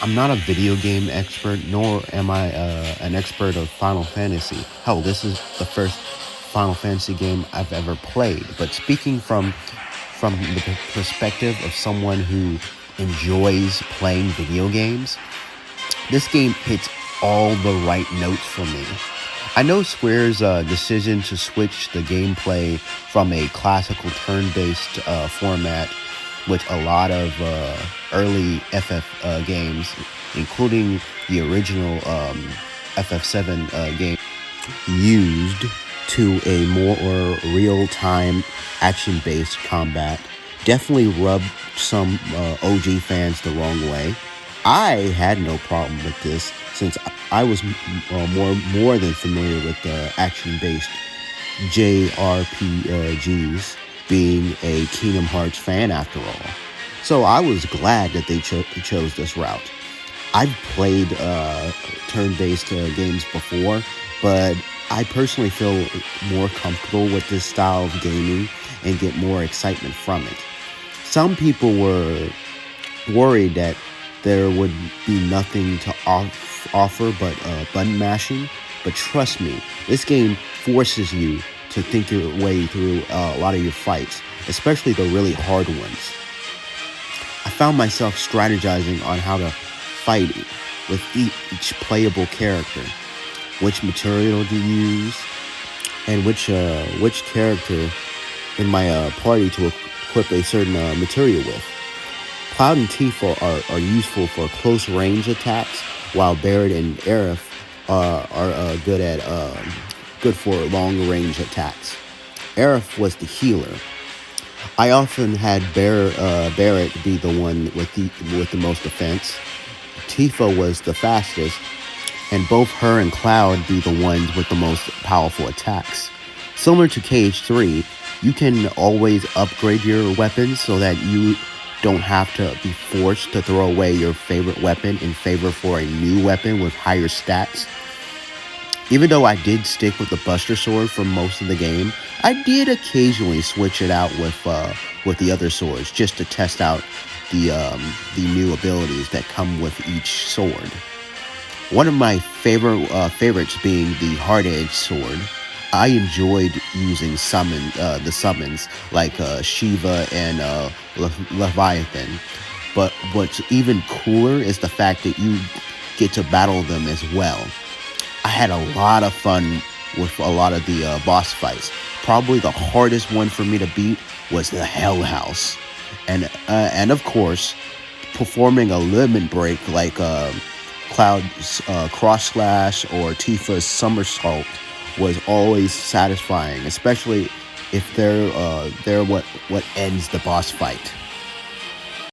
I'm not a video game expert, nor am I an expert of Final Fantasy. Hell, this is the first Final Fantasy game I've ever played. But speaking from the perspective of someone who enjoys playing video games, this game hits all the right notes for me. I know Square's decision to switch the gameplay from a classical turn-based format, which a lot of early FF games, including the original FF7 game, used, to a more real-time action-based combat, definitely rubbed some OG fans the wrong way. I had no problem with this, since I was more than familiar with the action-based JRPGs, being a Kingdom Hearts fan after all. So I was glad that they chose this route. I've played turn-based games before, but I personally feel more comfortable with this style of gaming and get more excitement from it. Some people were worried that there would be nothing to offer but button mashing, but trust me, this game forces you to think your way through a lot of your fights, especially the really hard ones. I found myself strategizing on how to fight with each playable character, which material to use, and which character in my party to equip a certain material with. Cloud and Tifa are useful for close range attacks, while Barret and Aerith are good for long range attacks. Aerith was the healer. I often had Barret be the one with the most defense. Tifa was the fastest, and both her and Cloud be the ones with the most powerful attacks. Similar to KH3, you can always upgrade your weapons so that you don't have to be forced to throw away your favorite weapon in favor for a new weapon with higher stats. Even though I did stick with the Buster Sword for most of the game, I did occasionally switch it out with the other swords just to test out the new abilities that come with each sword. One of my favorites being the Hard Edge sword. I enjoyed using the summons like Shiva and Leviathan. But what's even cooler is the fact that you get to battle them as well. I had a lot of fun with a lot of the boss fights. Probably the hardest one for me to beat was the Hell House. And of course, performing a limit break like Cloud's Cross Slash or Tifa's Somersault was always satisfying, especially if they're what ends the boss fight.